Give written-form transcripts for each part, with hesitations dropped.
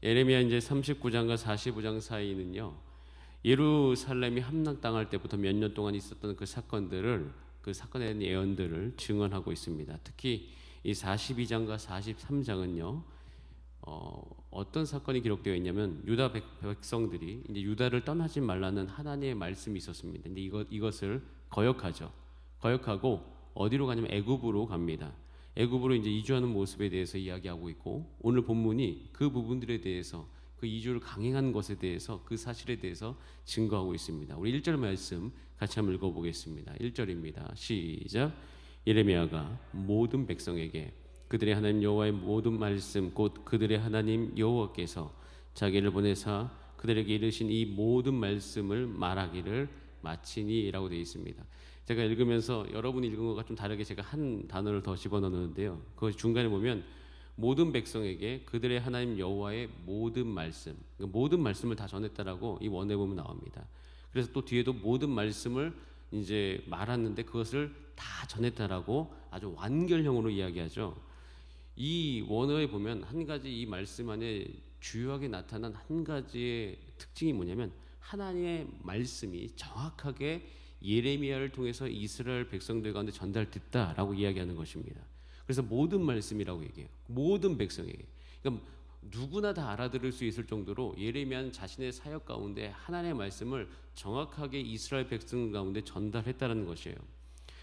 예레미야 이제 39장과 45장 사이는요, 예루살렘이 함락당할 때부터 몇 년 동안 있었던 그 사건들을, 그 사건에 대한 예언들을 증언하고 있습니다. 특히 이 42장과 43장은요, 어떤 사건이 기록되어 있냐면 유다 백성들이 이제 유다를 떠나지 말라는 하나님의 말씀이 있었습니다. 근데 이것을 거역하죠. 거역하고 어디로 가냐면 애굽으로 갑니다. 애굽으로 이제 이주하는 모습에 대해서 이야기하고 있고, 오늘 본문이 그 부분들에 대해서, 그 이주를 강행한 것에 대해서, 그 사실에 대해서 증거하고 있습니다. 우리 1절 말씀 같이 한번 읽어보겠습니다. 1절입니다. 시작. 예레미야가 모든 백성에게 그들의 하나님 여호와의 모든 말씀 곧 그들의 하나님 여호와께서 자기를 보내사 그들에게 이르신 이 모든 말씀을 말하기를 마치니라고 되어 있습니다. 제가 읽으면서 여러분이 읽은 것과 좀 다르게 제가 한 단어를 더 집어넣었는데요, 그 중간에 보면 모든 백성에게 그들의 하나님 여호와의 모든 말씀, 모든 말씀을 다 전했다라고 이 원에 보면 나옵니다. 그래서 또 뒤에도 모든 말씀을 이제 말았는데 그것을 다 전했다라고 아주 완결형으로 이야기하죠. 이 원어에 보면 한 가지, 이 말씀 안에 주요하게 나타난 한 가지의 특징이 뭐냐면, 하나님의 말씀이 정확하게 예레미야를 통해서 이스라엘 백성들 가운데 전달됐다라고 이야기하는 것입니다. 그래서 모든 말씀이라고 얘기해요. 모든 백성에게. 그러니까 누구나 다 알아들을 수 있을 정도로 예레미야는 자신의 사역 가운데 하나님의 말씀을 정확하게 이스라엘 백성 가운데 전달했다는 것이에요.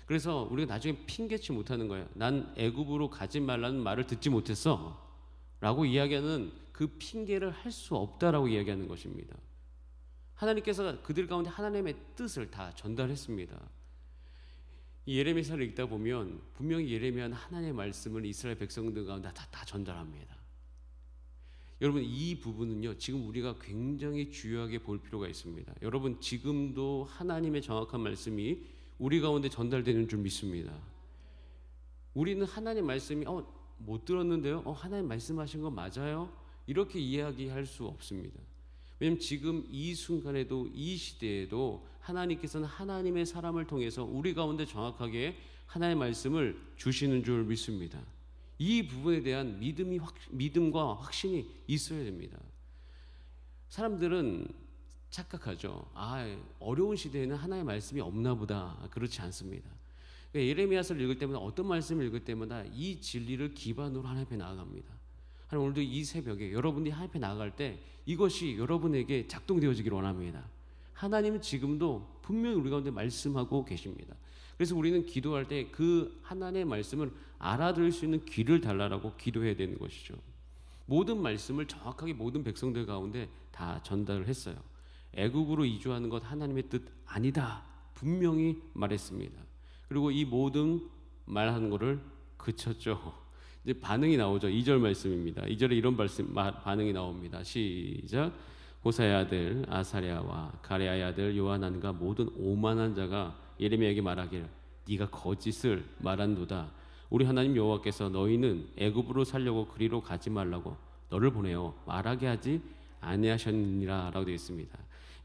그래서 우리가 나중에 핑계치 못하는 거예요. 난 애굽으로 가지 말라는 말을 듣지 못했어 라고 이야기하는 그 핑계를 할 수 없다라고 이야기하는 것입니다. 하나님께서 그들 가운데 하나님의 뜻을 다 전달했습니다. 이 예레미야를 읽다 보면 분명히 예레미야는 하나님의 말씀을 이스라엘 백성들 가운데 다 전달합니다. 여러분, 이 부분은요, 지금 우리가 굉장히 주요하게 볼 필요가 있습니다. 여러분, 지금도 하나님의 정확한 말씀이 우리 가운데 전달되는 줄 믿습니다. 우리는 하나님 말씀이 못 들었는데요, 하나님 말씀하신 거 맞아요? 이렇게 이야기할 수 없습니다. 왜냐하면 지금 이 순간에도, 이 시대에도 하나님께서는 하나님의 사람을 통해서 우리 가운데 정확하게 하나님의 말씀을 주시는 줄 믿습니다. 이 부분에 대한 믿음과 확신이 있어야 됩니다. 사람들은 착각하죠. 어려운 시대에는 하나님의 말씀이 없나 보다. 그렇지 않습니다. 그러니까 예레미야서를 읽을 때마다, 어떤 말씀을 읽을 때마다 이 진리를 기반으로 하나님 앞에 나아갑니다. 하나님, 오늘도 이 새벽에 여러분이 하나님 앞에 나아갈 때 이것이 여러분에게 작동되어지기를 원합니다. 하나님은 지금도 분명히 우리 가운데 말씀하고 계십니다. 그래서 우리는 기도할 때 그 하나님의 말씀을 알아들을 수 있는 귀를 달라라고 기도해야 되는 것이죠. 모든 말씀을 정확하게 모든 백성들 가운데 다 전달을 했어요. 애국으로 이주하는 것 하나님의 뜻 아니다, 분명히 말했습니다. 그리고 이 모든 말하는 것을 그쳤죠. 이제 반응이 나오죠. 2절 말씀입니다. 2절에 이런 반응이 나옵니다. 시작. 호사의 아들 아사랴와 가레아의 아들 요하난과 모든 오만한 자가 예레미야에게 말하기를 네가 거짓을 말한도다. 우리 하나님 여호와께서 너희는 애굽으로 살려고 그리로 가지 말라고 너를 보내어 말하게 하지 아니하셨느니라 라고 되어 있습니다.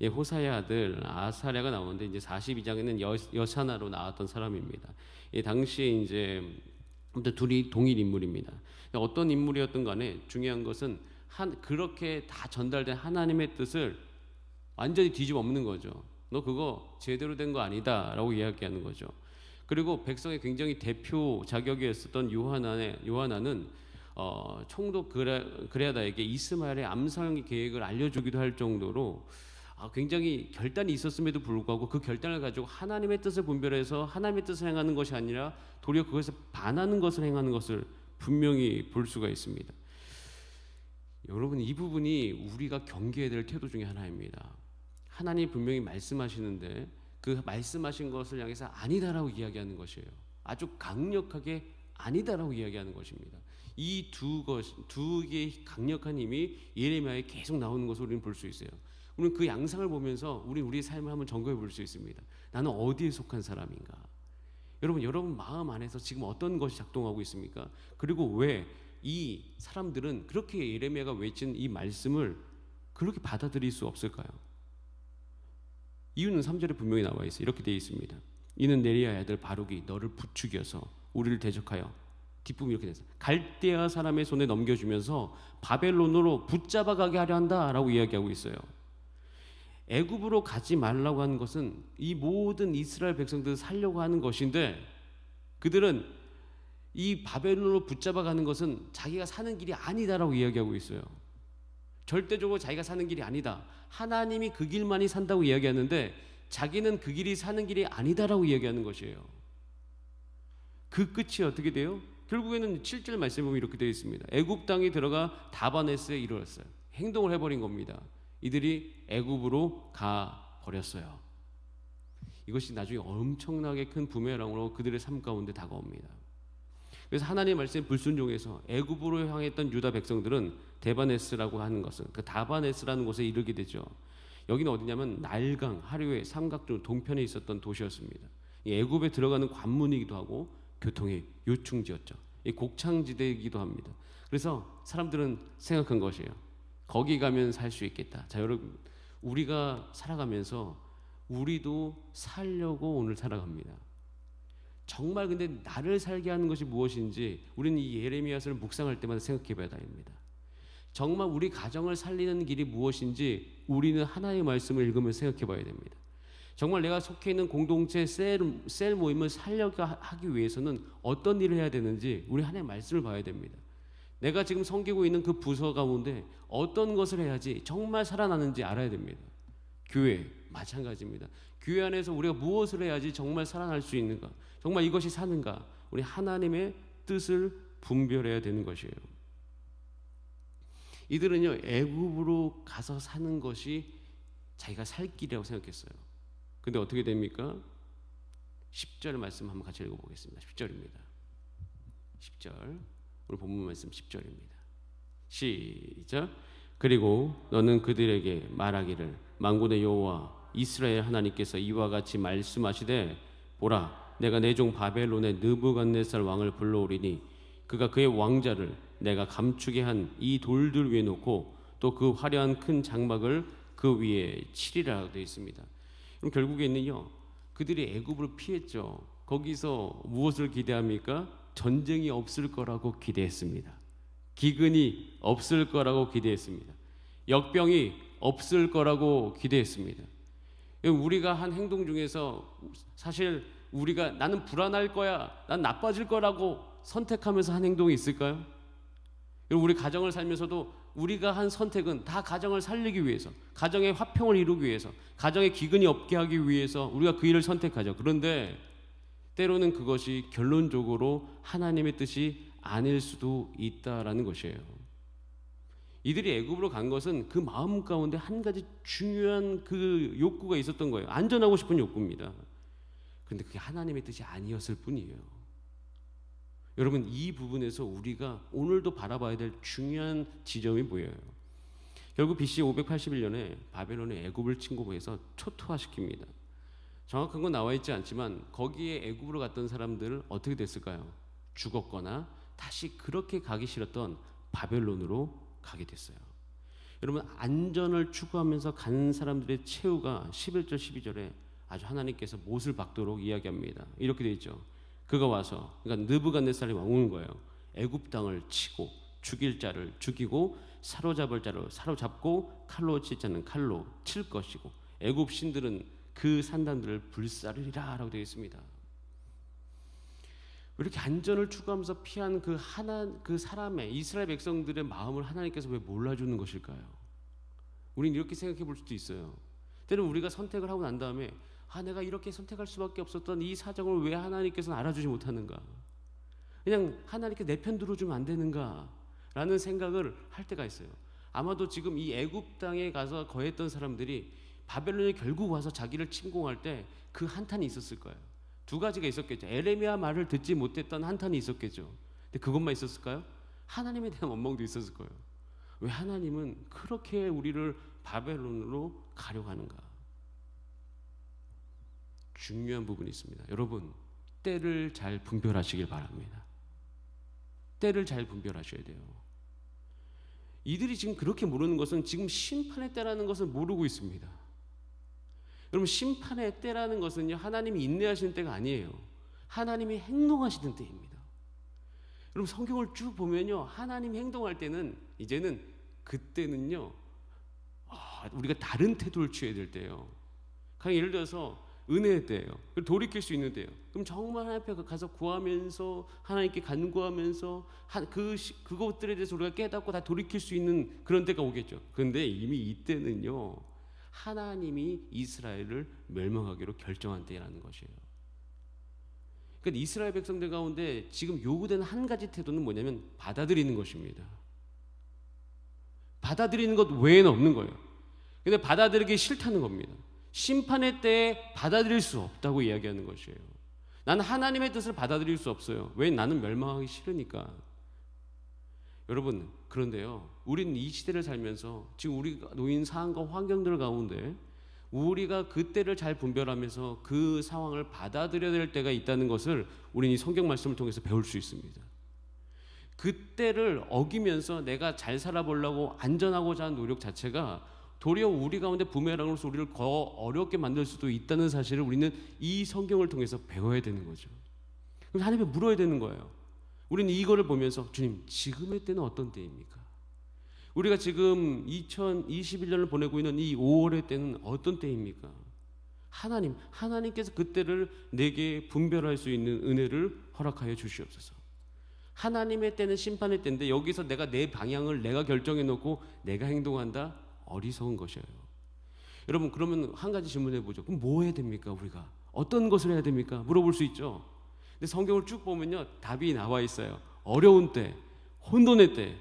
호사의 아들 아사랴가 나오는데 이제 42장에는 여사나로 나왔던 사람입니다. 당시에 이제 둘이 동일 인물입니다. 어떤 인물이었든 간에 중요한 것은 그렇게 다 전달된 하나님의 뜻을 완전히 뒤집어 엎는 거죠. 너 그거 제대로 된 거 아니다 라고 이야기하는 거죠. 그리고 백성의 굉장히 대표 자격이었었던 요하나는 총독 그레아다에게 이스마엘의 암살 계획을 알려주기도 할 정도로 굉장히 결단이 있었음에도 불구하고 그 결단을 가지고 하나님의 뜻을 분별해서 하나님의 뜻을 행하는 것이 아니라 도리어 그것을 반하는 것을 행하는 것을 분명히 볼 수가 있습니다. 여러분, 이 부분이 우리가 경계해야 될 태도 중에 하나입니다. 하나님이 분명히 말씀하시는데 그 말씀하신 것을 향해서 아니다라고 이야기하는 것이에요. 아주 강력하게 아니다라고 이야기하는 것입니다. 이 두 개의 강력한 힘이 예레미야에 계속 나오는 것을 우리는 볼 수 있어요. 우리는 그 양상을 보면서 우리의 삶을 한번 점검해 볼 수 있습니다. 나는 어디에 속한 사람인가? 여러분 마음 안에서 지금 어떤 것이 작동하고 있습니까? 그리고 왜 이 사람들은 그렇게 예레미야가 외친 이 말씀을 그렇게 받아들일 수 없을까요? 이유는 3절에 분명히 나와 있어요. 이렇게 되어 있습니다. 이는 네리야의 아들 바룩이 너를 부추겨서 우리를 대적하여 뒷부분이 이렇게 됐어요. 갈대아 사람의 손에 넘겨주면서 바벨론으로 붙잡아가게 하려 한다라고 이야기하고 있어요. 애굽으로 가지 말라고 하는 것은 이 모든 이스라엘 백성들을 살려고 하는 것인데, 그들은 이 바벨론으로 붙잡아가는 것은 자기가 사는 길이 아니다라고 이야기하고 있어요. 절대적으로 자기가 사는 길이 아니다. 하나님이 그 길만이 산다고 이야기하는데 자기는 그 길이 사는 길이 아니다라고 이야기하는 것이에요. 그 끝이 어떻게 돼요? 결국에는 7절 말씀에 보면 이렇게 되어 있습니다. 애굽 땅에 들어가 다바네스에 이르렀어요. 행동을 해버린 겁니다. 이들이 애굽으로 가 버렸어요. 이것이 나중에 엄청나게 큰 부메랑으로 그들의 삶 가운데 다가옵니다. 그래서 하나님의 말씀에 불순종해서 애굽으로 향했던 유다 백성들은 데바네스라고 하는 것은, 그 다바네스라는 곳에 이르게 되죠. 여기는 어디냐면 날강, 하류의 삼각존 동편에 있었던 도시였습니다. 이 애굽에 들어가는 관문이기도 하고 교통의 요충지였죠. 이 곡창지대이기도 합니다. 그래서 사람들은 생각한 것이에요. 거기 가면 살 수 있겠다. 자, 여러분, 우리가 살아가면서 우리도 살려고 오늘 살아갑니다. 정말 근데 나를 살게 하는 것이 무엇인지 우리는 이 예레미야서를 묵상할 때마다 생각해 봐야 됩니다. 정말 우리 가정을 살리는 길이 무엇인지 우리는 하나님의 말씀을 읽으면서 생각해 봐야 됩니다. 정말 내가 속해 있는 공동체 셀 모임을 살려고 하기 위해서는 어떤 일을 해야 되는지 우리 하나님의 말씀을 봐야 됩니다. 내가 지금 섬기고 있는 그 부서 가운데 어떤 것을 해야지 정말 살아나는지 알아야 됩니다. 교회 마찬가지입니다. 교회 안에서 우리가 무엇을 해야지 정말 살아날 수 있는가, 정말 이것이 사는가, 우리 하나님의 뜻을 분별해야 되는 것이에요. 이들은요, 애굽으로 가서 사는 것이 자기가 살 길이라고 생각했어요. 근데 어떻게 됩니까? 10절 말씀 한번 같이 읽어보겠습니다. 10절입니다. 10절, 오늘 본문 말씀 10절입니다. 시작. 그리고 너는 그들에게 말하기를 만군의 여호와 이스라엘 하나님께서 이와 같이 말씀하시되, 보라, 내가 내 종 바벨론의 느부갓네살 왕을 불러오리니 그가 그의 왕자를 내가 감추게 한 이 돌들 위에 놓고 또 그 화려한 큰 장막을 그 위에 치리라 되어 있습니다. 그럼 결국에는요, 그들이 애굽을 피했죠. 거기서 무엇을 기대합니까? 전쟁이 없을 거라고 기대했습니다. 기근이 없을 거라고 기대했습니다. 역병이 없을 거라고 기대했습니다. 우리가 한 행동 중에서 사실 우리가 나는 불안할 거야, 난 나빠질 거라고 선택하면서 한 행동이 있을까요? 우리 가정을 살면서도 우리가 한 선택은 다 가정을 살리기 위해서, 가정의 화평을 이루기 위해서, 가정의 기근이 없게 하기 위해서 우리가 그 일을 선택하죠. 그런데 때로는 그것이 결론적으로 하나님의 뜻이 아닐 수도 있다라는 것이에요. 이들이 애굽으로 간 것은 그 마음 가운데 한 가지 중요한 그 욕구가 있었던 거예요. 안전하고 싶은 욕구입니다. 그런데 그게 하나님의 뜻이 아니었을 뿐이에요. 여러분, 이 부분에서 우리가 오늘도 바라봐야 될 중요한 지점이 뭐예요? 결국 BC 581년에 바벨론이 애굽을 침공해서 초토화시킵니다. 정확한 건 나와 있지 않지만 거기에 애굽으로 갔던 사람들은 어떻게 됐을까요? 죽었거나 다시 그렇게 가기 싫었던 바벨론으로 가게 됐어요. 여러분, 안전을 추구하면서 간 사람들의 최후가 11절 12절에 아주 하나님께서 못을 박도록 이야기합니다. 이렇게 되어 있죠. 그가 와서, 그러니까 느부갓네살이 온 거예요. 애굽 땅을 치고 죽일 자를 죽이고 사로잡을 자를 사로잡고 칼로 칠 자는 칼로 칠 것이고 애굽 신들은 그 산단들을 불사르리라 라고 되어 있습니다. 이렇게 안전을 추구하면서 피한 그 사람의, 이스라엘 백성들의 마음을 하나님께서 왜 몰라주는 것일까요? 우리는 이렇게 생각해 볼 수도 있어요. 때로는 우리가 선택을 하고 난 다음에 내가 이렇게 선택할 수밖에 없었던 이 사정을 왜 하나님께서는 알아주지 못하는가? 그냥 하나님께 내 편 들어주면 안 되는가? 라는 생각을 할 때가 있어요. 아마도 지금 이 애굽 땅에 가서 거했던 사람들이 바벨론이 결국 와서 자기를 침공할 때 그 한탄이 있었을 거예요. 두 가지가 있었겠죠. 에레미야 말을 듣지 못했던 한탄이 있었겠죠. 근데 그것만 있었을까요? 하나님에 대한 원망도 있었을 거예요. 왜 하나님은 그렇게 우리를 바벨론으로 가려고 하는가? 중요한 부분이 있습니다. 여러분, 때를 잘 분별하시길 바랍니다. 때를 잘 분별하셔야 돼요. 이들이 지금 그렇게 모르는 것은 지금 심판의 때라는 것을 모르고 있습니다. 여러분, 심판의 때라는 것은요, 하나님이 인내하시는 때가 아니에요. 하나님이 행동하시는 때입니다. 여러분 성경을 쭉 보면요, 하나님 행동할 때는 이제는 그때는요, 우리가 다른 태도를 취해야 될 때예요. 그냥 예를 들어서 은혜의 때예요. 돌이킬 수 있는 때예요. 그럼 정말 하나님 앞에 가서 구하면서 하나님께 간구하면서 그것들에 대해서 우리가 깨닫고 다 돌이킬 수 있는 그런 때가 오겠죠. 그런데 이미 이때는요, 하나님이 이스라엘을 멸망하기로 결정한 때라는 것이에요. 그러니까 이스라엘 백성들 가운데 지금 요구되는 한 가지 태도는 뭐냐면 받아들이는 것입니다. 받아들이는 것 외에는 없는 거예요. 근데 받아들이기 싫다는 겁니다. 심판의 때에 받아들일 수 없다고 이야기하는 것이에요. 나는 하나님의 뜻을 받아들일 수 없어요. 왜? 나는 멸망하기 싫으니까. 여러분, 그런데요, 우리는 이 시대를 살면서 지금 우리가 놓인 상황과 환경들 가운데 우리가 그 때를 잘 분별하면서 그 상황을 받아들여야 될 때가 있다는 것을 우리는 이 성경 말씀을 통해서 배울 수 있습니다. 그 때를 어기면서 내가 잘 살아보려고 안전하고자 하는 노력 자체가 도리어 우리 가운데 부메랑으로서 우리를 더 어렵게 만들 수도 있다는 사실을 우리는 이 성경을 통해서 배워야 되는 거죠. 그래서 하나님께 물어야 되는 거예요. 우리는 이거를 보면서 주님, 지금의 때는 어떤 때입니까? 우리가 지금 2021년을 보내고 있는 이 5월의 때는 어떤 때입니까? 하나님께서 그 때를 내게 분별할 수 있는 은혜를 허락하여 주시옵소서. 하나님의 때는 심판의 때인데 여기서 내가 내 방향을 내가 결정해 놓고 내가 행동한다? 어리석은 것이에요. 여러분, 그러면 한 가지 질문해 보죠. 그럼 뭐 해야 됩니까? 우리가 어떤 것을 해야 됩니까? 물어볼 수 있죠. 근데 성경을 쭉 보면요, 답이 나와 있어요. 어려운 때, 혼돈의 때,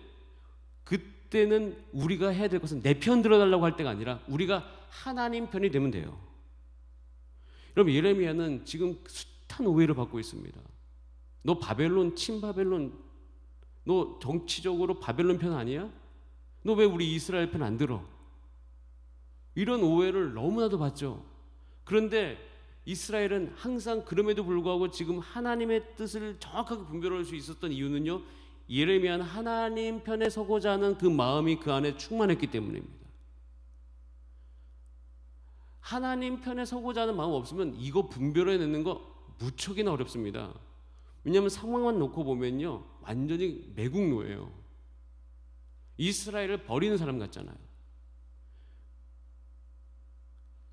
그때는 우리가 해야 될 것은 내 편 들어달라고 할 때가 아니라 우리가 하나님 편이 되면 돼요. 여러분, 예레미야는 지금 숱한 오해를 받고 있습니다. 너 바벨론, 친바벨론, 너 정치적으로 바벨론 편 아니야? 너 왜 우리 이스라엘 편 안 들어? 이런 오해를 너무나도 받죠. 그런데 이스라엘은 항상 그럼에도 불구하고 지금 하나님의 뜻을 정확하게 분별할 수 있었던 이유는요, 예레미야는 하나님 편에 서고자 하는 그 마음이 그 안에 충만했기 때문입니다. 하나님 편에 서고자 하는 마음 없으면 이거 분별해내는 거 무척이나 어렵습니다. 왜냐하면 상황만 놓고 보면요, 완전히 매국노예요. 이스라엘을 버리는 사람 같잖아요.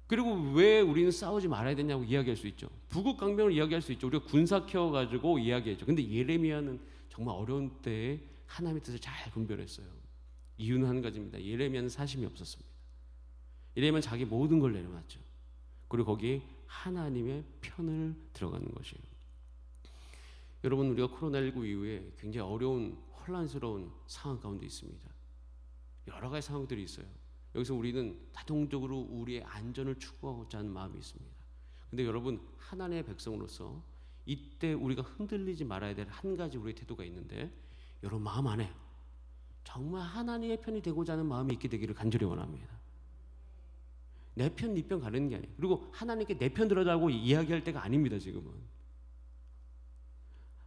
그리고 왜 우리는 싸우지 말아야 되냐고 이야기할 수 있죠. 부국강병을 이야기할 수 있죠. 우리가 군사 키워가지고 이야기했죠. 근데 예레미야는 정말 어려운 때에 하나님의 뜻을 잘 분별했어요. 이유는 한 가지입니다. 예레미야는 사심이 없었습니다. 예레미야는 자기 모든 걸 내려놨죠. 그리고 거기에 하나님의 편을 들어가는 것이에요. 여러분, 우리가 코로나19 이후에 굉장히 어려운 혼란스러운 상황 가운데 있습니다. 여러 가지 상황들이 있어요. 여기서 우리는 자동적으로 우리의 안전을 추구하고자 하는 마음이 있습니다. 근데 여러분, 하나님의 백성으로서 이때 우리가 흔들리지 말아야 될 한 가지 우리의 태도가 있는데, 여러분 마음 안에 정말 하나님의 편이 되고자 하는 마음이 있게 되기를 간절히 원합니다. 내 편, 네 편 가르는 게 아니에요. 그리고 하나님께 내 편 들어달라고 이야기할 때가 아닙니다. 지금은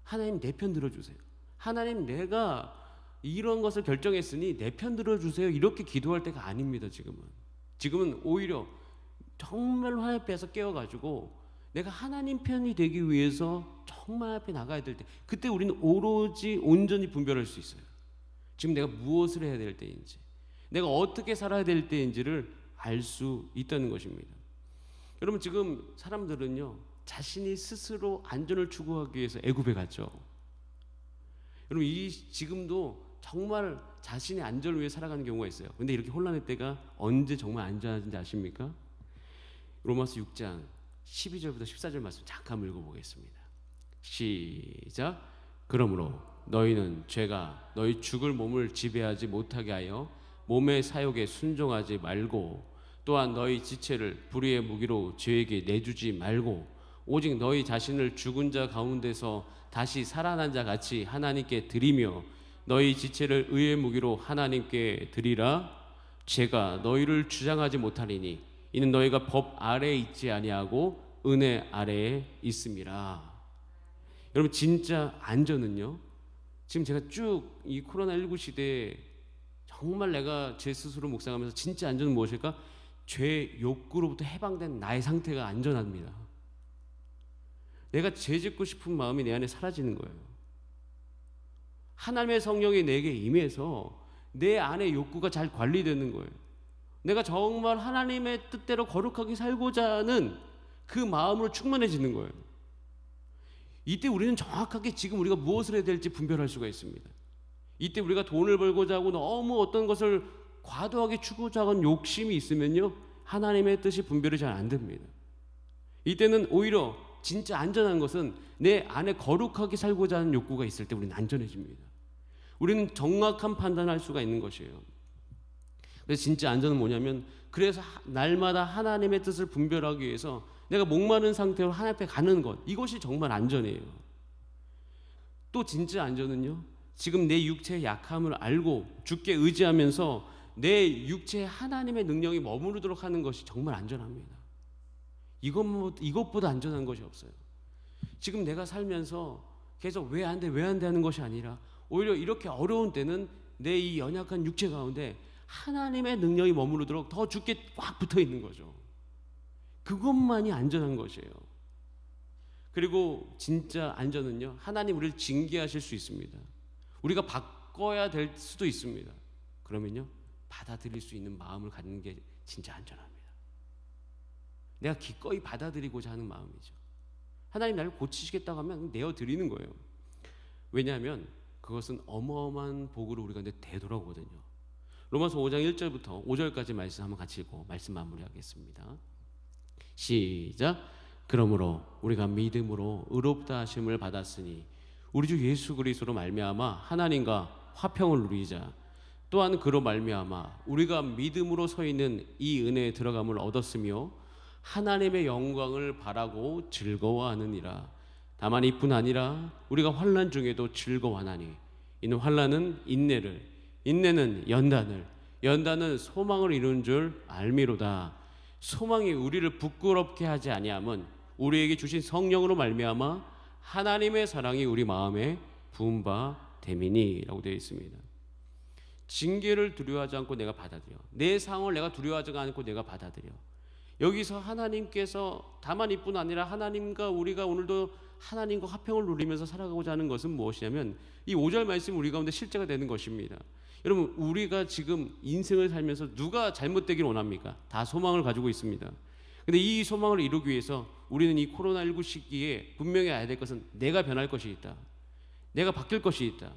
하나님 내 편 들어주세요. 하나님, 내가 이런 것을 결정했으니 내 편 들어주세요. 이렇게 기도할 때가 아닙니다. 지금은 오히려 정말로 하나님 앞에서 깨어가지고 내가 하나님 편이 되기 위해서 정말 앞에 나가야 될 때, 그때 우리는 오로지 온전히 분별할 수 있어요. 지금 내가 무엇을 해야 될 때인지, 내가 어떻게 살아야 될 때인지를 알 수 있다는 것입니다. 여러분, 지금 사람들은요, 자신이 스스로 안전을 추구하기 위해서 애굽에 갔죠. 여러분, 지금도 정말 자신의 안전을 위해 살아가는 경우가 있어요. 근데 이렇게 혼란의 때가 언제 정말 안전한지 아십니까? 로마서 6장 12절부터 14절 말씀 잠깐 읽어보겠습니다. 시작. 그러므로 너희는 죄가 너희 죽을 몸을 지배하지 못하게 하여 몸의 사욕에 순종하지 말고, 또한 너희 지체를 불의의 무기로 죄에게 내주지 말고, 오직 너희 자신을 죽은 자 가운데서 다시 살아난 자 같이 하나님께 드리며 너희 지체를 의의 무기로 하나님께 드리라. 죄가 너희를 주장하지 못하리니 이는 너희가 법 아래에 있지 아니하고 은혜 아래에 있음이라. 여러분, 진짜 안전은요, 지금 제가 쭉 이 코로나19 시대에 정말 내가 제 스스로 묵상하면서 진짜 안전은 무엇일까? 죄 욕구로부터 해방된 나의 상태가 안전합니다. 내가 죄 짓고 싶은 마음이 내 안에 사라지는 거예요. 하나님의 성령이 내게 임해서 내 안의 욕구가 잘 관리되는 거예요. 내가 정말 하나님의 뜻대로 거룩하게 살고자 하는 그 마음으로 충만해지는 거예요. 이때 우리는 정확하게 지금 우리가 무엇을 해야 될지 분별할 수가 있습니다. 이때 우리가 돈을 벌고자 하고 너무 어떤 것을 과도하게 추구하자 하는 욕심이 있으면요, 하나님의 뜻이 분별이 잘 안 됩니다. 이때는 오히려 진짜 안전한 것은 내 안에 거룩하게 살고자 하는 욕구가 있을 때 우리는 안전해집니다. 우리는 정확한 판단할 수가 있는 것이에요. 그래서 진짜 안전은 뭐냐면, 그래서 날마다 하나님의 뜻을 분별하기 위해서 내가 목마른 상태로 하나님 앞에 가는 것, 이것이 정말 안전이에요. 또 진짜 안전은요, 지금 내 육체의 약함을 알고 주께 의지하면서 내 육체에 하나님의 능력이 머무르도록 하는 것이 정말 안전합니다. 이것보다 안전한 것이 없어요. 지금 내가 살면서 계속 왜 안 돼, 왜 안 돼 하는 것이 아니라 오히려 이렇게 어려운 때는 내 이 연약한 육체 가운데 하나님의 능력이 머무르도록 더 주께 꽉 붙어 있는 거죠. 그것만이 안전한 것이에요. 그리고 진짜 안전은요, 하나님 우리를 징계하실 수 있습니다. 우리가 바꿔야 될 수도 있습니다. 그러면요, 받아들일 수 있는 마음을 갖는 게 진짜 안전합니다. 내가 기꺼이 받아들이고자 하는 마음이죠. 하나님 나를 고치시겠다고 하면 내어드리는 거예요. 왜냐하면 그것은 어마어마한 복으로 우리 가운데 되돌아오거든요. 로마서 5장 1절부터 5절까지 말씀 한번 같이 읽고 말씀 마무리하겠습니다. 시작. 그러므로 우리가 믿음으로 의롭다 하심을 받았으니 우리 주 예수 그리스도로 말미암아 하나님과 화평을 누리자. 또한 그로 말미암아 우리가 믿음으로 서 있는 이 은혜에 들어감을 얻었으며 하나님의 영광을 바라고 즐거워하느니라. 다만 이뿐 아니라 우리가 환난 중에도 즐거워하나니 이는 환난은 인내를, 인내는 연단을, 연단은 소망을 이루는 줄 알미로다. 소망이 우리를 부끄럽게 하지 아니함은 우리에게 주신 성령으로 말미암아 하나님의 사랑이 우리 마음에 부은 바 됨이니라고 되어 있습니다. 징계를 두려워하지 않고 내가 받아들여, 내 상황을 내가 두려워하지 않고 내가 받아들여. 여기서 하나님께서 다만 이뿐 아니라 하나님과 우리가 오늘도 하나님과 화평을 누리면서 살아가고자 하는 것은 무엇이냐면 이 5절 말씀이 우리 가운데 실제가 되는 것입니다. 여러분, 우리가 지금 인생을 살면서 누가 잘못되길 원합니까? 다 소망을 가지고 있습니다. 근데 이 소망을 이루기 위해서 우리는 이 코로나19 시기에 분명히 알아야 될 것은 내가 변할 것이 있다. 내가 바뀔 것이 있다.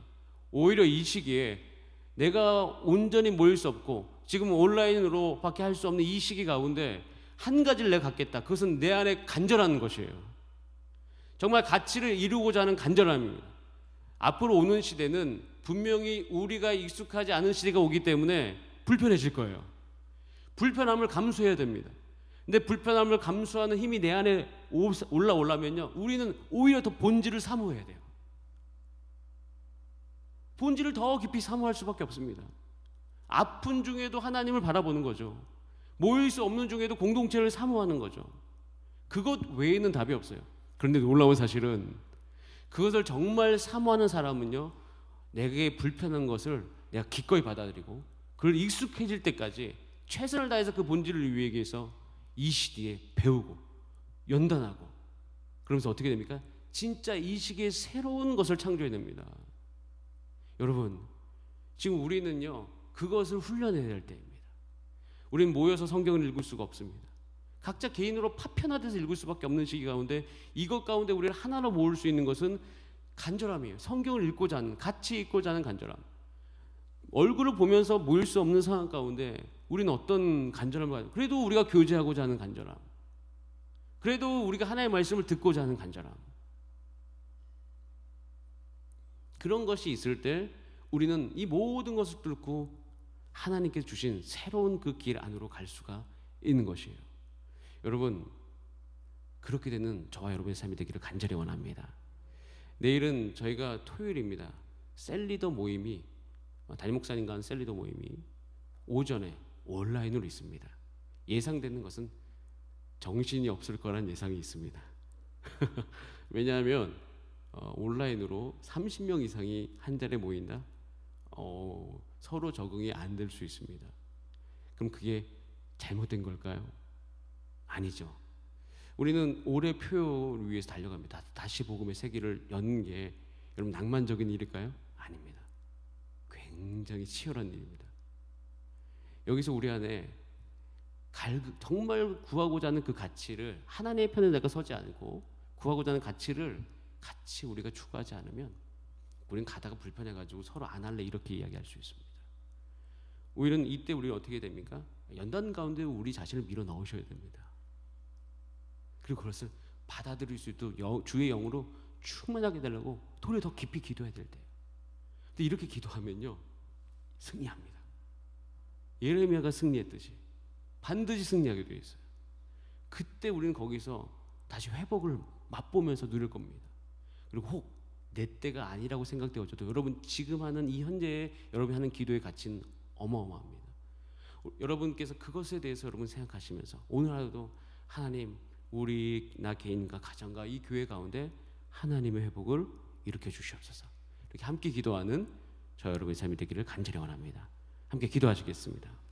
오히려 이 시기에 내가 온전히 모일 수 없고 지금 온라인으로 밖에 할 수 없는 이 시기 가운데 한 가지를 내가 갖겠다. 그것은 내 안에 간절한 것이에요. 정말 가치를 이루고자 하는 간절함입니다. 앞으로 오는 시대는 분명히 우리가 익숙하지 않은 시대가 오기 때문에 불편해질 거예요. 불편함을 감수해야 됩니다. 근데 불편함을 감수하는 힘이 내 안에 올라오려면요, 우리는 오히려 더 본질을 사모해야 돼요. 본질을 더 깊이 사모할 수밖에 없습니다. 아픈 중에도 하나님을 바라보는 거죠. 모일 수 없는 중에도 공동체를 사모하는 거죠. 그것 외에는 답이 없어요. 그런데 놀라운 사실은 그것을 정말 사모하는 사람은요, 내게 불편한 것을 내가 기꺼이 받아들이고 그걸 익숙해질 때까지 최선을 다해서 그 본질을 위해서 이 시기에 배우고 연단하고, 그러면서 어떻게 됩니까? 진짜 이 시기에 새로운 것을 창조해냅니다. 여러분, 지금 우리는요, 그것을 훈련해야 될 때입니다. 우리는 모여서 성경을 읽을 수가 없습니다. 각자 개인으로 파편화돼서 읽을 수밖에 없는 시기 가운데 이것 가운데 우리를 하나로 모을 수 있는 것은 간절함이에요. 성경을 읽고자 하는, 같이 읽고자 하는 간절함. 얼굴을 보면서 모일 수 없는 상황 가운데 우리는 어떤 간절함을 가지고, 그래도 우리가 교제하고자 하는 간절함, 그래도 우리가 하나님의 말씀을 듣고자 하는 간절함, 그런 것이 있을 때 우리는 이 모든 것을 뚫고 하나님께서 주신 새로운 그 길 안으로 갈 수가 있는 것이에요. 여러분, 그렇게 되는 저와 여러분의 삶이 되기를 간절히 원합니다. 내일은 저희가 토요일입니다. 셀리더 모임이, 담임 목사님과 한 셀리더 모임이 오전에 온라인으로 있습니다. 예상되는 것은 정신이 없을 거란 예상이 있습니다. 왜냐하면 온라인으로 30명 이상이 한 자리에 모인다? 서로 적응이 안 될 수 있습니다. 그럼 그게 잘못된 걸까요? 아니죠. 우리는 올해 표를 위해서 달려갑니다. 다시 복음의 세계를 여는 게 여러분 낭만적인 일일까요? 아닙니다. 굉장히 치열한 일입니다. 여기서 우리 안에 정말 구하고자 하는 그 가치를, 하나님의 편에 내가 서지 않고 구하고자 하는 가치를 같이 우리가 추구하지 않으면 우리는 가다가 불편해가지고 서로 안 할래 이렇게 이야기할 수 있습니다. 오히려 이때 우리는 어떻게 됩니까? 연단 가운데 우리 자신을 밀어 넣으셔야 됩니다. 그리고 그것을 받아들일 수 있도록 주의 영으로 충만하게 되려고 도리어 더 깊이 기도해야 될 때예요. 근데 이렇게 기도하면요 승리합니다. 예레미야가 승리했듯이 반드시 승리하게 되어 있어요. 그때 우리는 거기서 다시 회복을 맛보면서 누릴 겁니다. 그리고 혹 내 때가 아니라고 생각되어져도 여러분 지금 하는 이 현재의 여러분이 하는 기도의 가치는 어마어마합니다. 여러분께서 그것에 대해서 여러분 생각하시면서 오늘 하루도 하나님, 나 개인과 가정과 이 교회 가운데 하나님의 회복을 일으켜 주시옵소서. 이렇게 함께 기도하는 저 여러분의 삶이 되기를 간절히 원합니다. 함께 기도하시겠습니다.